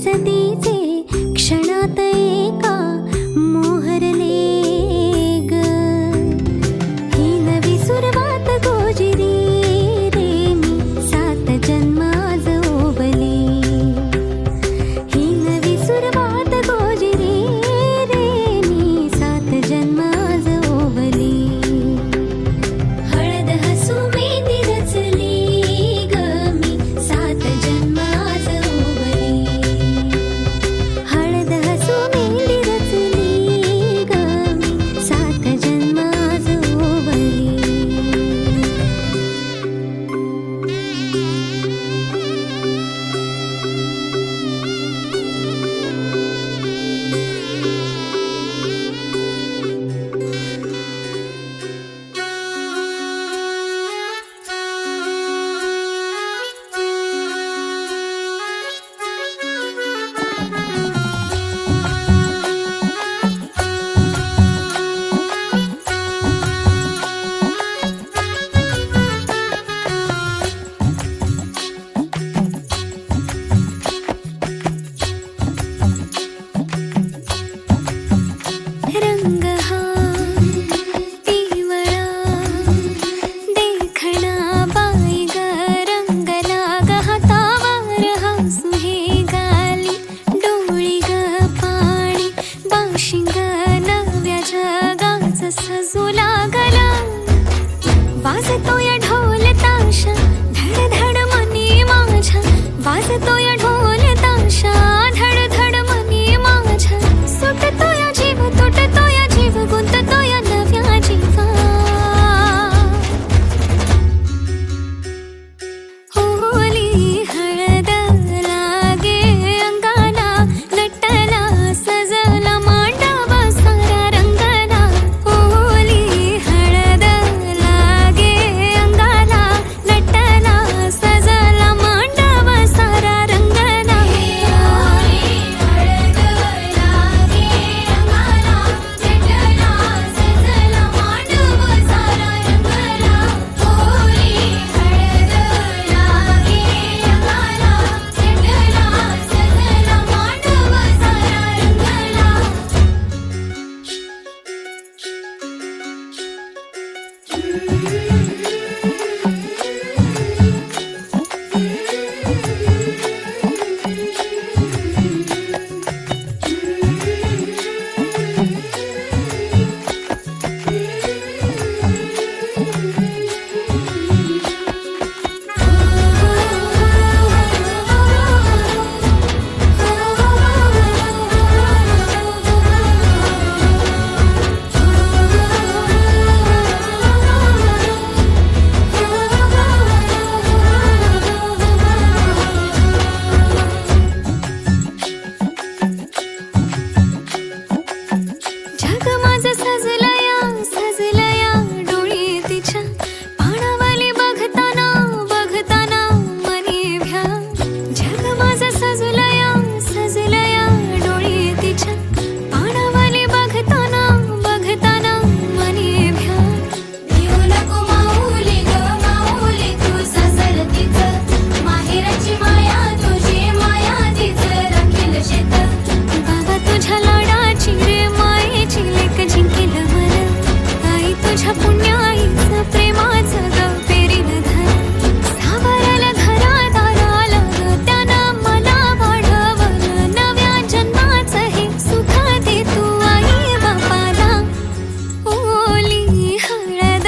सतीचे क्षणात एका मोहरले ग। ही नवी सुरुवात गोजिरी रे मी 7 जन्म आज ओवली। ही नवी सुरुवात गोजिरी रे मी 7 जन्म आज ओवली। हळद हसू मेहंदी रचली ग मी 7 जन्म आज ओवली। हळद हसू मेहंदी रचली ग मी 7 जन्म आज ओवली। रंग हा पिवळा देखणा बाई ग, रंगला ग हातावर हसू हे गाली। डोळी ग पाणी बाशिंग नव्या जगाचं सजू लागला। वाजतोय ढोल ताशा धड धड मनी माझ्या। वाजतोय ढोल ताशा धड धड मनी माझ्या। सुटतोय जीव तुटतोय जीव गुंततोय नव्या जीवा। होली हळद लागे अंगाला नटला सजला मांडव सारा रंगला। होली हळद लागे अंगाला नटला सजला मांडव सारा रंगला। होली हळद लागे अंगाला नटला सजला मांडव सारा रंगला। होली हळद लागे अंगाला नटला सजला मांडव जग माझं सजलया सजलया डोळी तिच्या पाणावाली बघताना बघताना मनी भ्या। जग माझं सजलया सजलया डोळी तिच्या पाणावाली बघताना बघताना मनी भ्या। भिऊ नको माऊली ग माऊली तू सजलतीच माहेराची माया तुझी माया तीच राखील शेत। बाबा तुझ्या लाडाची रे मायेची लेक जिंकेल मन। आई तुझ्या पुण्याईचं प्रेमाचं ग पेरील धन। सावरलं घरा दाराला ग त्यानं मला वाढवलं। नव्या जन्माचं हे सुख दे तू आई बापाला। होली हळद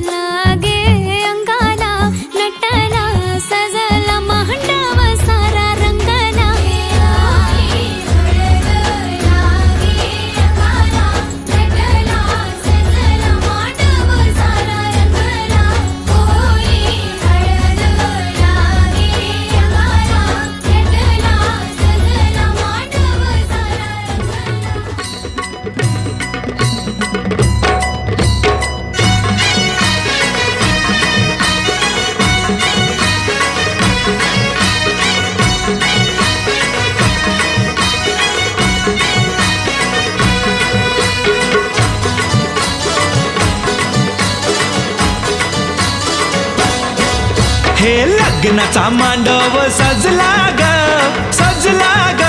लागे अंगाला नटला सजला मांडव सारा रंगला। होली हळद लागे अंगाला नटला सजला मांडव सारा रंगला। होली हळद लागे अंगाला नटला सजला मांडव हे लग्नाचा मांडव सजला ग सजला ग।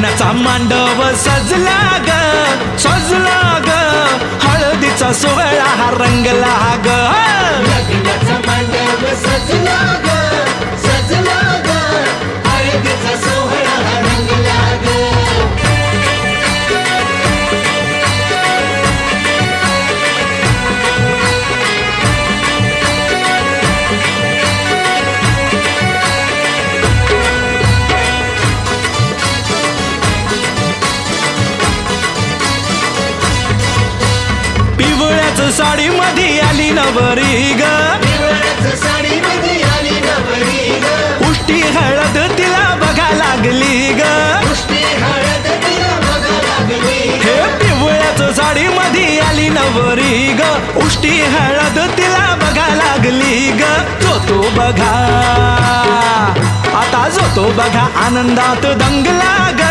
लग्नाचा मांडव सजला ग सजला ग हळदीचा सोहळा हा रंगला ग लग्नाचा मांडव सजला ग सजला ग हळदीचा सोहळा हा रंगला ग पिवळ्याच साडी मध्ये आली नवरी ग पिवळ्याच साडीमध्ये आली नवरी ग उष्टी हळद तिला बघा लागली ग उष्टी हळद तिला बघा लागली हे पिवळ्याच साडी मध्ये आली नवरी ग उष्टी हळद तिला बघा लागली ग जो बघा आता जो बघा आनंदात दंगला ग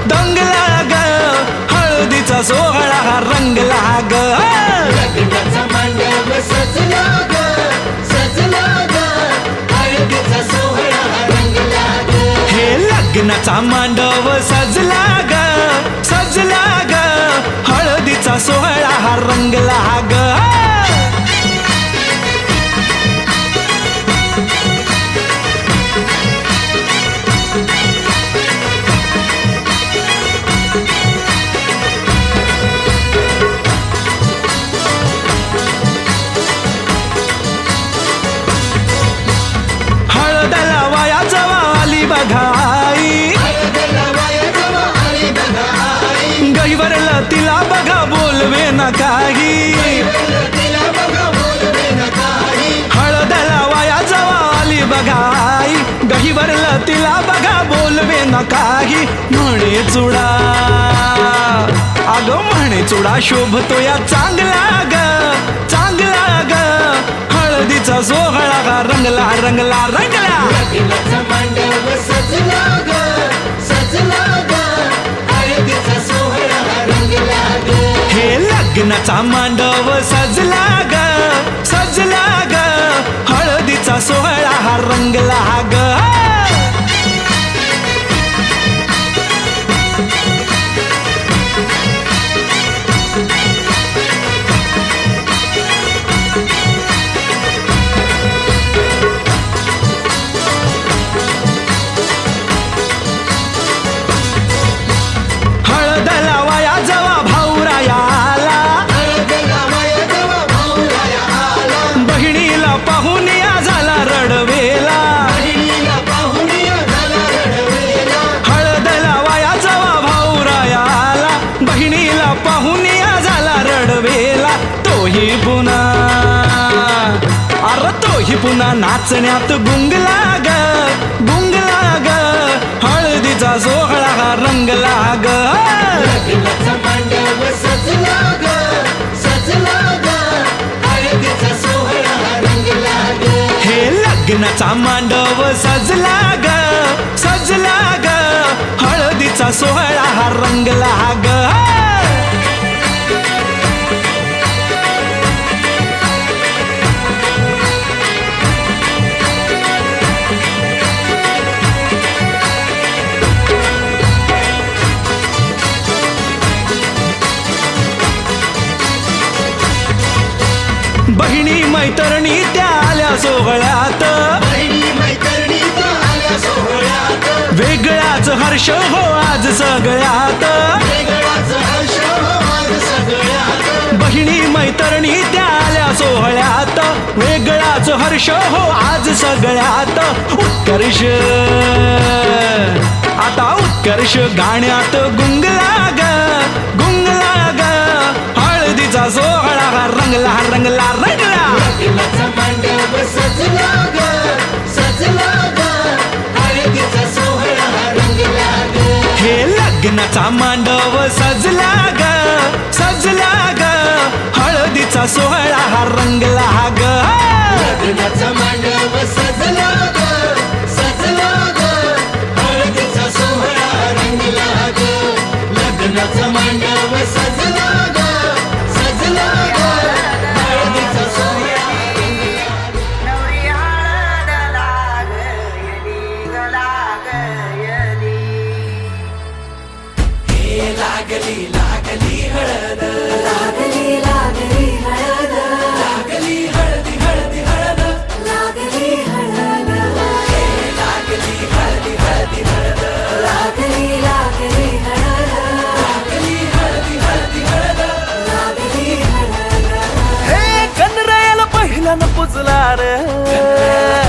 दंगला ग हळदीचा सोहळा हा रंगला ग लग्नाचा मांडव सजला ग सजला ग हळदीचा सोहळा हा रंगला ग हे लग्नाचा मांडव सजला ग सजला ग हळदीचा सोहळा हा रंगला ग हळदला वाया जवा आली बघाई हळदला वाया जवा आली बघा आई गहिवरला तिला बघा बोलवे न काही तिला बघा बोलवे न काही हळदला वाया जवा आली बघाई गहिवरला तिला बघा बोलवे न काही म्हणे चुडा अगं म्हणे चुडा शोभतो या चांगला ग चांगला ग हळदीचा सोहळा गा रंगला रंगला रंगला लग्नाचा मांडव सजला ग सजला ग हळदीचा सोहळा हा रंगला ग हे लग्नाचा मांडव सजला ग सजला ग हळदीचा सोहळा हा रंगला ग हळदला वाया जवा भाऊराया आला हळदला वाया जवा भाऊराया आला बहिणीला पाहून या झाला रडवेला बहिणीला पाहून या झाला रडवेला हळदला वाया जवा भाऊराया आला बहिणीला पाहून या झाला रडवेला तोही पुन्हा अरे तोही पुन्हा नाचण्यात गुंगला ग गुंगला ग हळदीचा सोहळा हा रंगला ग लग्नाचा मांडव सजला ग सजला ग हळदीचा सोहळा हा रंगला ग हे लग्नाचा मांडव सजला ग सजला ग हळदीचा सोहळा हा रंगला ग बहिणी मैत्रिणी त्या आल्या सोहळ्यात बहिणी मैत्रिणीचा आल्या सोहळ्यात वेगळाच हर्ष हो आज सगळ्यात वेगळाच हर्ष हो आज सगळ्यात बहिणी मैत्रिणी त्या आल्या सोहळ्यात वेगळाच हर्ष हो आज सगळ्यात उत्कर्ष आता उत्कर्ष गाण्यात गुंगला ग गुंगला ग हळदीचा सोहळा हा रंगला रंगला रंगला लग्नाचा मांडव सजला ग सजला ग हळदीचा सोहळा हा रंगला ग हे लग्नाचा मांडव सजला ग सजला ग हळदीचा सोहळा हा रंगला ग लग्नाचा मांडव सजला ग सजला ग हळदीचा सोहळा हा रंगला ग लग्नाचा मांडव सजला ग सजला ग हळदीचा सोहळा नवरी हळद लाग येली ग लाग येली लागली लागली हळद लागली लागली हळद लागली हळदी हळदी हळद लागली हळद लागली हळदी हळदी हळद लागली लागली हळद लागली हळदी हळदी हळद लागली हळद हे कनरायाला पहिल्यानं पुजला रे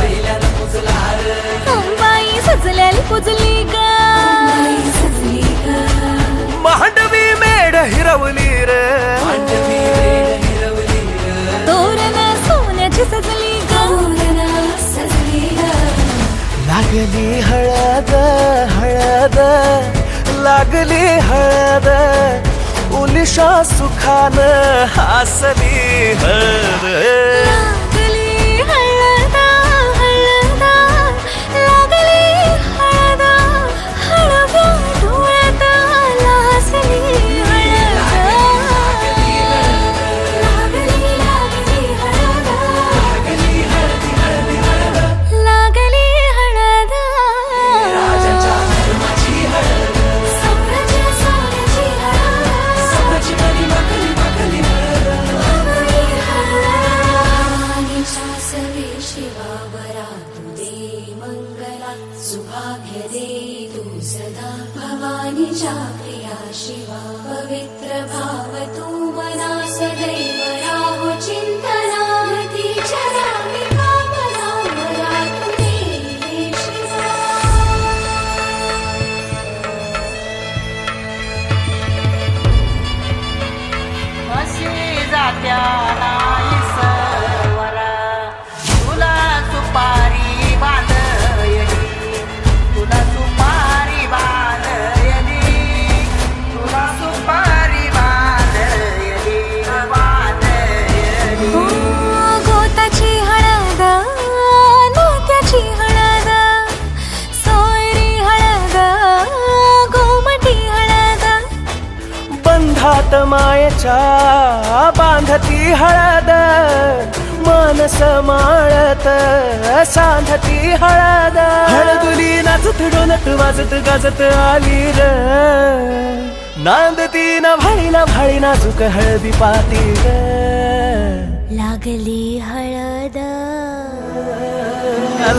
पहिल्यानं पुजला रे अंबाई सजलेली पुजली ग सजली ग मांडवी मेढ हिरवली रे मांडवी रेड हिरवली रे तोरण सोन्याची सजली ग तोरण सजली ग लागली हळद हळद लागली हळद उलिशा सुखान हासली हळद लागली हळद हळद लागली हळद हळव्या डोळ्यात लाजली हळद लागली लागली हळद लागली हळदी हळदी हळद लागली हळद राजाच्या धर्माची हळद सोन्याची सोन्याची हळद सोन्याची मणी मखली मखली हळद लागली हळद सवे शिवावरा तू दे मंगला सुभाग्य दे तू सदा भवानीच्या प्रिया शिवा पवित्र भाव तू मना सदैव राहो चिंतना तीच्या नामी कामना वरा तू दे शिवा अशी जात्या नाही सवर तुला सुपारी बांधयली तुला सुपारी बांधयली तुला सुपारी बांधयली बांधयली गोताची हळद नात्याची हळद सोयरी हळद गोमटी हळद बंधात मायेच्या बांधती हळद मानस माळत सांधती हळद हळदुली नाचत डोलत वाजत गाजत आली र नांदती ना भाळी नाजूक हळदी पाती ग लागली हळद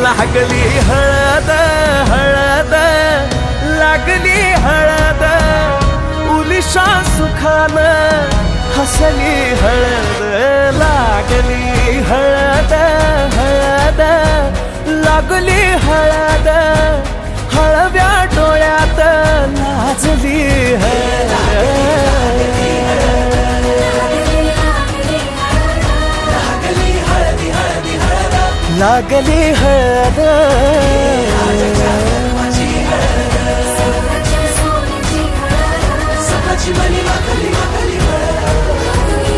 लागली हळद हळद लागली हळद उलिशा सुखान हसली हळद लागली हळद हळद लागली हळद हळव्या डोळ्यात लाजली हळद लागली हळद सोन्याची मणी मखली मखली हळद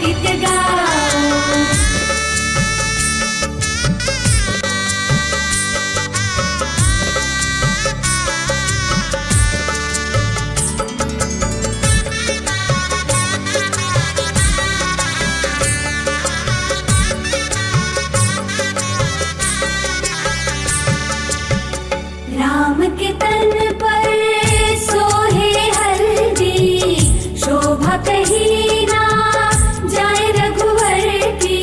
गीत गाओ. राम के तन पर सोहे हल्दी, शोभा कहीं ना जाए रघुवर की.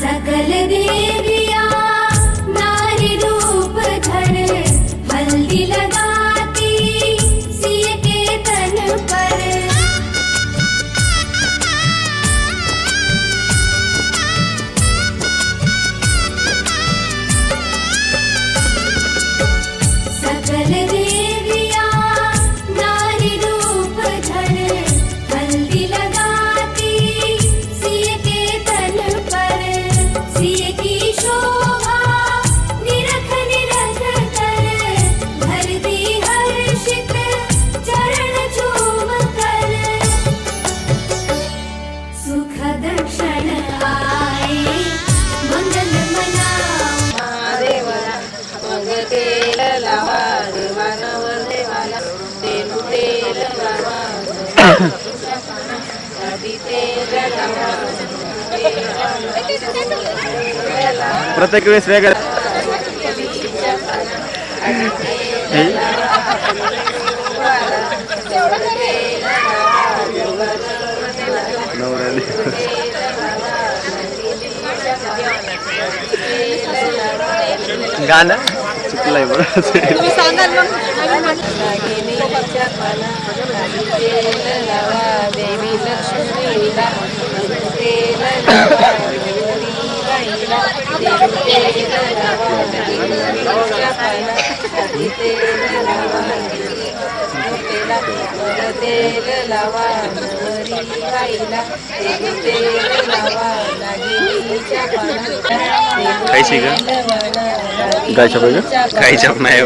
सकल देविया नारी रूप धर, हल्दी लगाती सिय के तन पर. सकल देविया नारी रूप धर, हल्दी लगाती सिय के तन पर. सिय की शोभा निरख निरख कर, धरती हर्षित चरण चूम कर. सुखद क्षण आए मंगल मनाओ. प्रत्येक वेळेस वेगळं गाणं चुकलंय देवी लक्ष्मीला तेल लावा खायची का गायच्या पाहिजे खायच्या नाही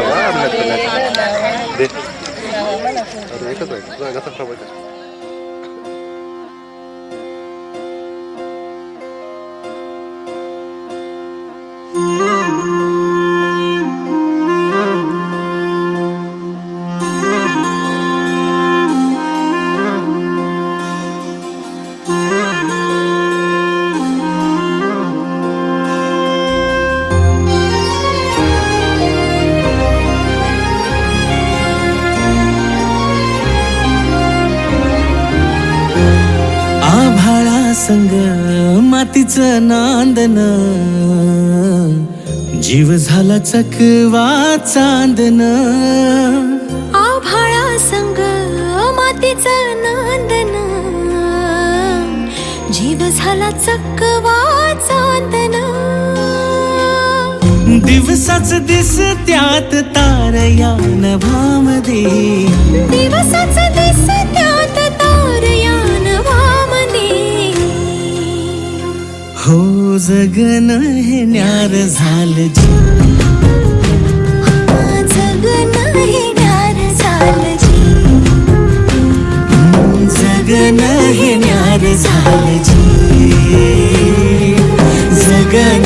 संग मातीचं नांदन, जीव झाला चकवा चांदन. आभाळा संग मातीचं नांदन, जीव झाला चकवा चांदन. दिवसाच दिस त्यात तारया नभामध्ये, दिवसाच दिस त्यात तारया नभामध्ये. हो जगन हे न्यार झालं जी, जगन हे न्यार झालं जी. जगन हे न्यार झालं जी, जगन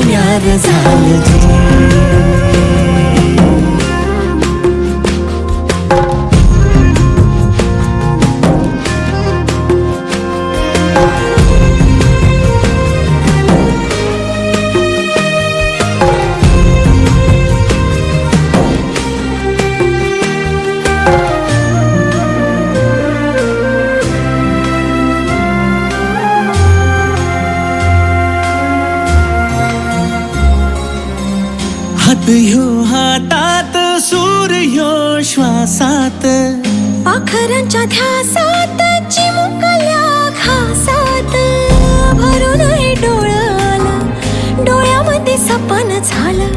न्यार झालं जी. ह्यो हातात सूर्यो श्वासात, पाखरांच्या ध्यासात चिमुकल्या घासात. सपन झालं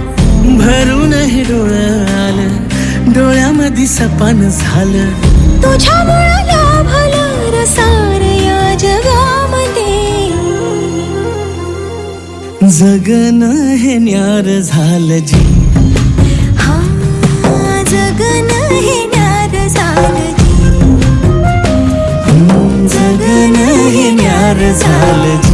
भरून हे डोळं आलं डोळ्यामध्ये सपान झालं तुझ्यामुळं लाभलं रसार या जगामध्ये जगन हे न्यार झालं जी हा जगन हे न्यार झालं जी जगन हे न्यार झालं जी